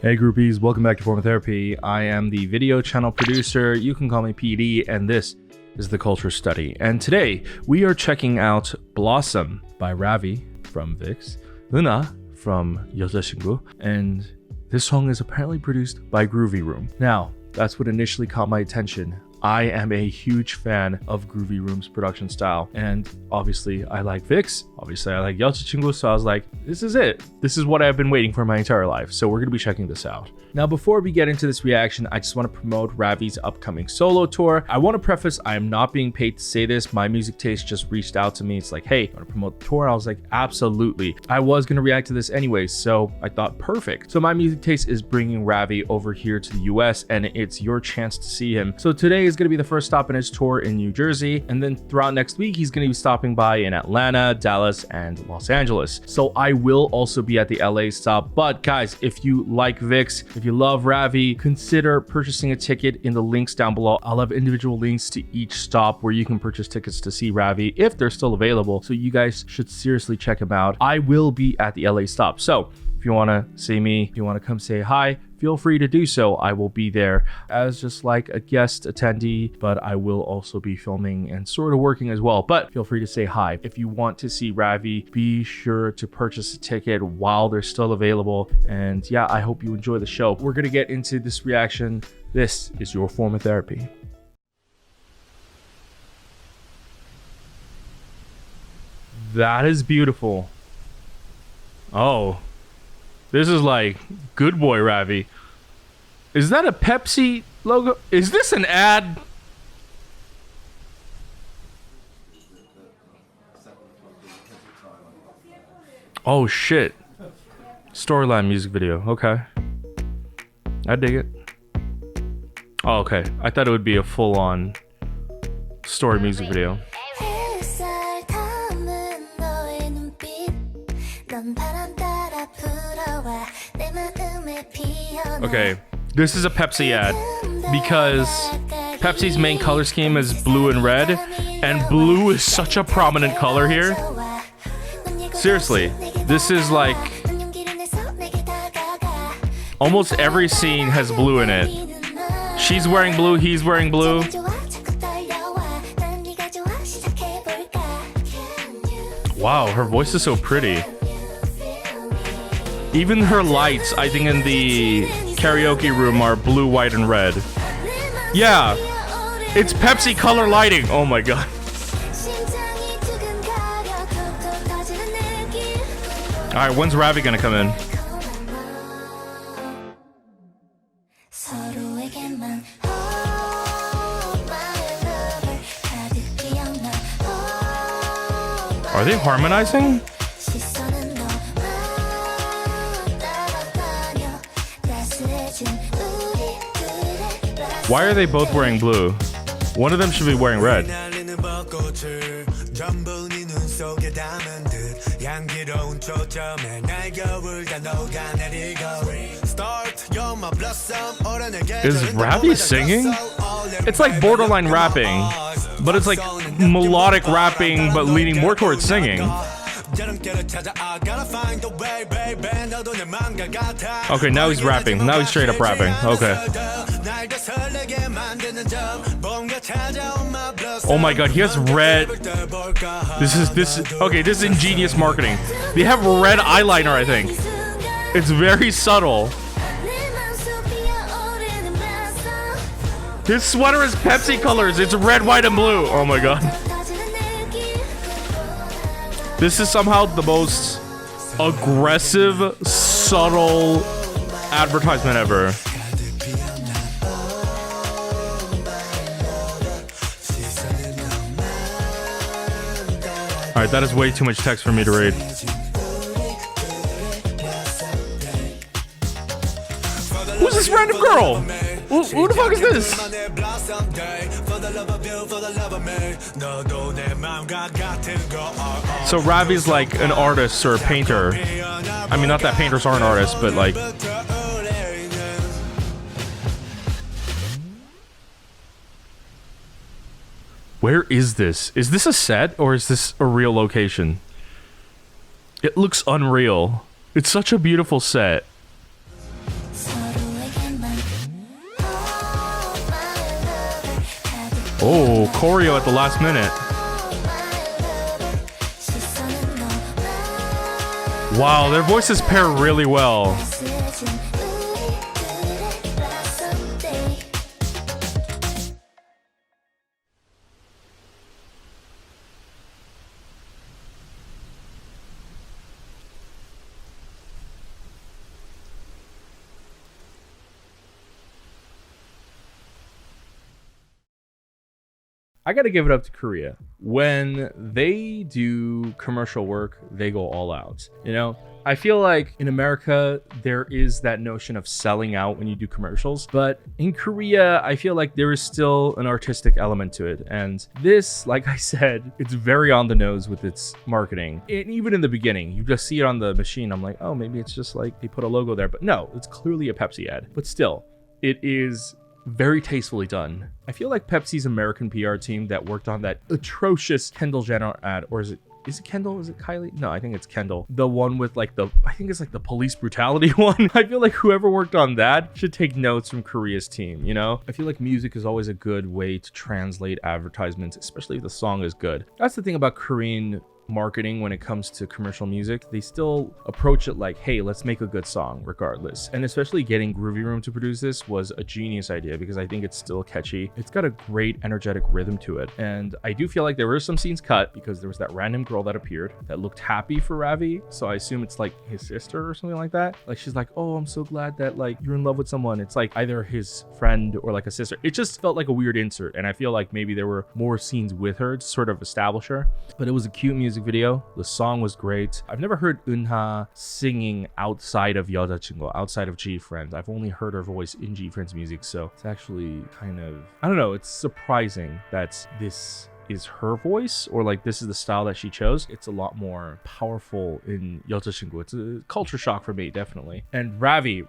Hey groupies, welcome back to Form of Therapy. I am the video channel producer. You can call me PD, and this is the Culture Study. And today we are checking out Blossom by Ravi from VIX, Eunha from SsNb, and this song is apparently produced by Groovyroom. Now, that's what initially caught my attention. I am a huge fan of Groovyroom's production style, and obviously I like VIX, obviously I like SsNb, so I was like, this is it. This is what I've been waiting for my entire life, so we're gonna be checking this out. Now, before we get into this reaction, I just want to promote Ravi's upcoming solo tour. I want to preface, I am not being paid to say this. My music taste just reached out to me. It's like, hey, I want to promote the tour. I was like, absolutely. I was going to react to this anyways, so I thought perfect. So my music taste is bringing Ravi over here to the US, and it's your chance to see him. So today is going to be the first stop in his tour in New Jersey, and then throughout next week, he's going to be stopping by in Atlanta, Dallas, and Los Angeles. So I will also be at the LA stop. But guys, if you like VIX, if you love Ravi, consider purchasing a ticket in the links down below. I'll have individual links to each stop where you can purchase tickets to see Ravi if they're still available. So you guys should seriously check him out. I will be at the LA stop. So if you want to see me, if you want to come say hi, feel free to do so. I will be there as just like a guest attendee, but I will also be filming and sort of working as well. But feel free to say hi. If you want to see Ravi, be sure to purchase a ticket while they're still available. And yeah, I hope you enjoy the show. We're going to get into this reaction. This is your form of therapy. That is beautiful. Oh. This is like good boy Ravi. Is that a Pepsi logo? Is this an ad? Oh shit. Storyline music video. Okay. I dig it. Oh, okay. I thought it would be a full-on story music video. Okay, this is a Pepsi ad because Pepsi's main color scheme is blue and red, and blue is such a prominent color here. Seriously, this is like almost every scene has blue in it. She's wearing blue, he's wearing blue. Wow, her voice is so pretty. Even her lights, I think, in the karaoke room are blue, white, and red. Yeah, it's Pepsi color lighting. Oh my god. Alright, when's Ravi gonna come in? Are they harmonizing? Why are they both wearing blue? One of them should be wearing red. Is Ravi singing? It's like borderline rapping, but it's like melodic rapping, but leaning more towards singing. Okay, now he's rapping. Now he's straight up rapping. Okay. Oh my god, he has red. Okay, this is ingenious marketing. They have red eyeliner, I think. It's very subtle. His sweater is Pepsi colors. It's red, white, and blue. Oh my god. This is somehow the most aggressive, subtle advertisement ever. Alright, that is way too much text for me to read. Who's this random girl? Who the fuck is this? So Ravi's like an artist or a painter. I mean, not that painters aren't artists, but like... Where is this? Is this a set or is this a real location? It looks unreal. It's such a beautiful set. Oh, choreo at the last minute. Wow, their voices pair really well. I gotta give it up to Korea. When they do commercial work, they go all out. You know, I feel like in America, there is that notion of selling out when you do commercials. But in Korea, I feel like there is still an artistic element to it. And this, like I said, it's very on the nose with its marketing. And even in the beginning, you just see it on the machine. I'm like, oh, maybe it's just like they put a logo there. But no, it's clearly a Pepsi ad. But still, it is very tastefully done. I feel like Pepsi's American PR team that worked on that atrocious Kendall Jenner ad, or is it Kendall? Is it Kylie? No, I think it's Kendall. The one with like I think it's like the police brutality one. I feel like whoever worked on that should take notes from Korea's team, you know? I feel like music is always a good way to translate advertisements, especially if the song is good. That's the thing about Korean marketing when it comes to commercial music. They still approach it like, hey, let's make a good song regardless. And especially getting Groovyroom to produce this was a genius idea because I think it's still catchy. It's got a great energetic rhythm to it. And I do feel like there were some scenes cut because there was that random girl that appeared that looked happy for Ravi. So I assume it's like his sister or something like that. Like she's like, oh, I'm so glad that like you're in love with someone. It's like either his friend or like a sister. It just felt like a weird insert. And I feel like maybe there were more scenes with her to sort of establish her. But it was a cute music video. The song was great. I've never heard Eunha singing outside of 여자친구, outside of G Friends. I've only heard her voice in G Friends music, so it's actually kind of, I don't know, it's surprising that this is her voice, or like this is the style that she chose. It's a lot more powerful in 여자친구. It's a culture shock for me, definitely. And Ravi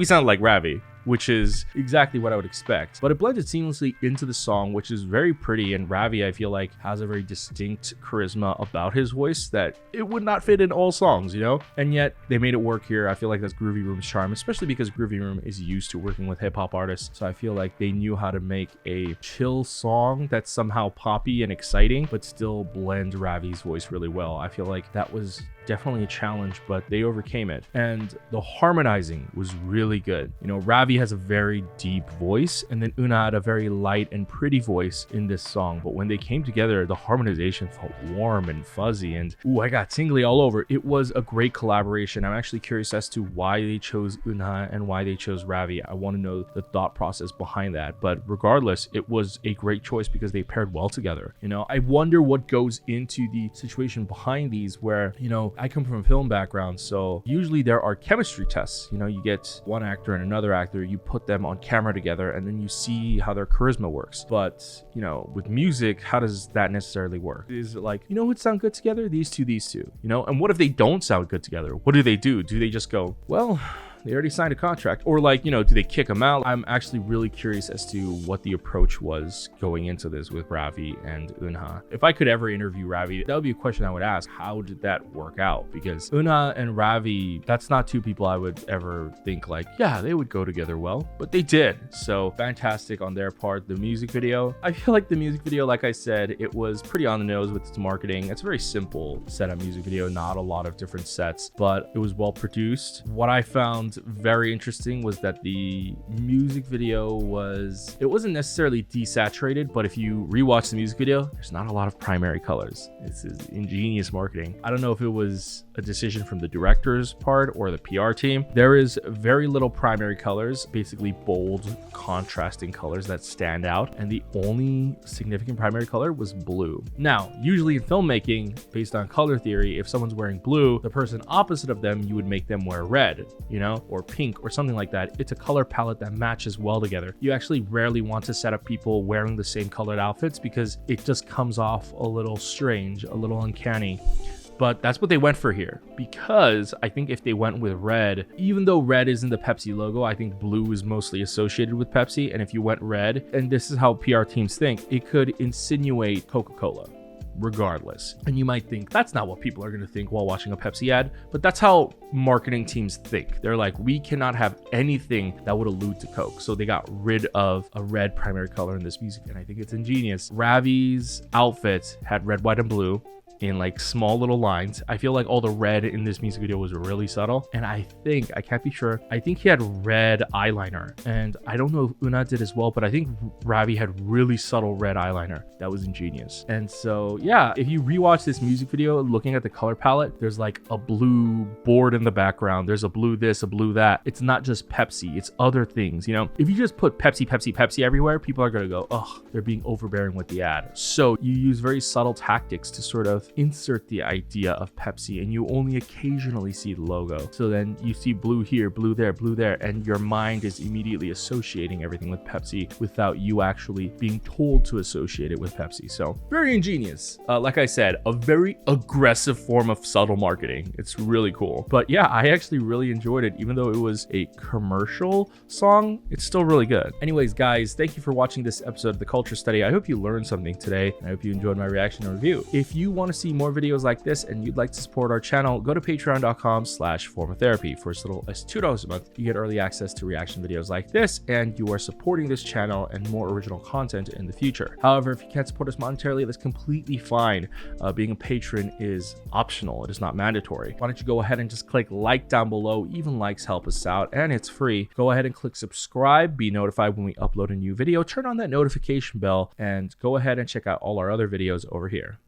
sounded like Ravi, which is exactly what I would expect. But it blended seamlessly into the song, which is very pretty. And Ravi, I feel like, has a very distinct charisma about his voice that it would not fit in all songs, you know? And yet they made it work here. I feel like that's Groovyroom's charm, especially because Groovyroom is used to working with hip hop artists. So I feel like they knew how to make a chill song that's somehow poppy and exciting, but still blend Ravi's voice really well. I feel like that was definitely a challenge, but they overcame it. And the harmonizing was really good. You know, Ravi has a very deep voice, and then Eunha had a very light and pretty voice in this song. But when they came together, the harmonization felt warm and fuzzy, and ooh, I got tingly all over. It was a great collaboration. I'm actually curious as to why they chose Eunha and why they chose Ravi. I want to know the thought process behind that. But regardless, it was a great choice because they paired well together. You know, I wonder what goes into the situation behind these where, you know, I come from a film background, so usually there are chemistry tests. You know, you get one actor and another actor, you put them on camera together, and then you see how their charisma works. But, you know, with music, how does that necessarily work? Is it like, you know who'd sound good together? These two, you know? And what if they don't sound good together? What do? Do they just go, well, they already signed a contract? Or like, you know, do they kick them out? I'm actually really curious as to what the approach was going into this with Ravi and Eunha. If I could ever interview Ravi, that would be a question I would ask. How did that work out? Because Eunha and Ravi, that's not two people I would ever think like, yeah, they would go together well, but they did. So fantastic on their part. The music video, I feel like the music video, like I said, it was pretty on the nose with its marketing. It's a very simple setup music video, not a lot of different sets, but it was well produced. What I found very interesting was that the music video wasn't necessarily desaturated, but if you rewatch the music video, there's not a lot of primary colors. This is ingenious marketing. I don't know if it was a decision from the director's part or the PR team. There is very little primary colors, basically bold contrasting colors that stand out, and the only significant primary color was blue. Now, usually in filmmaking, based on color theory, if someone's wearing blue, the person opposite of them, you would make them wear red, you know, or pink or something like that. It's a color palette that matches well together. You actually rarely want to set up people wearing the same colored outfits because it just comes off a little strange, a little uncanny. But that's what they went for here, because I think if they went with red, even though red isn't the Pepsi logo, I think blue is mostly associated with Pepsi. And if you went red, and this is how PR teams think, it could insinuate Coca-Cola. regardless. And you might think that's not what people are going to think while watching a Pepsi ad, but that's how marketing teams think. They're like, we cannot have anything that would allude to Coke. So they got rid of a red primary color in this music, and I think it's ingenious. Ravi's outfit had red, white, and blue in like small little lines. I feel like all the red in this music video was really subtle, and I can't be sure, I think he had red eyeliner, and I don't know if Eunha did as well, but I think Ravi had really subtle red eyeliner. That was ingenious. And so yeah, if you rewatch this music video looking at the color palette, there's like a blue board in the background, there's a blue this, a blue that. It's not just Pepsi, it's other things. You know, if you just put Pepsi, Pepsi, Pepsi everywhere, people are gonna go, oh, they're being overbearing with the ad. So you use very subtle tactics to sort of insert the idea of Pepsi, and you only occasionally see the logo. So then you see blue here, blue there, and your mind is immediately associating everything with Pepsi without you actually being told to associate it with Pepsi. So very ingenious. Like I said, a very aggressive form of subtle marketing. It's really cool. But yeah, I actually really enjoyed it. Even though it was a commercial song, it's still really good. Anyways, guys, thank you for watching this episode of The Culture Study. I hope you learned something today, and I hope you enjoyed my reaction and review. If you want to see more videos like this and you'd like to support our channel, go to patreon.com/formatherapy. For as little as $2 a month, you get early access to reaction videos like this, and you are supporting this channel and more original content in the future. However, if you can't support us monetarily, that's completely fine. Being a patron is optional. It is not mandatory. Why don't you go ahead and just click like down below. Even likes help us out, and it's free. Go ahead and click subscribe, be notified when we upload a new video, turn on that notification bell, and go ahead and check out all our other videos over here.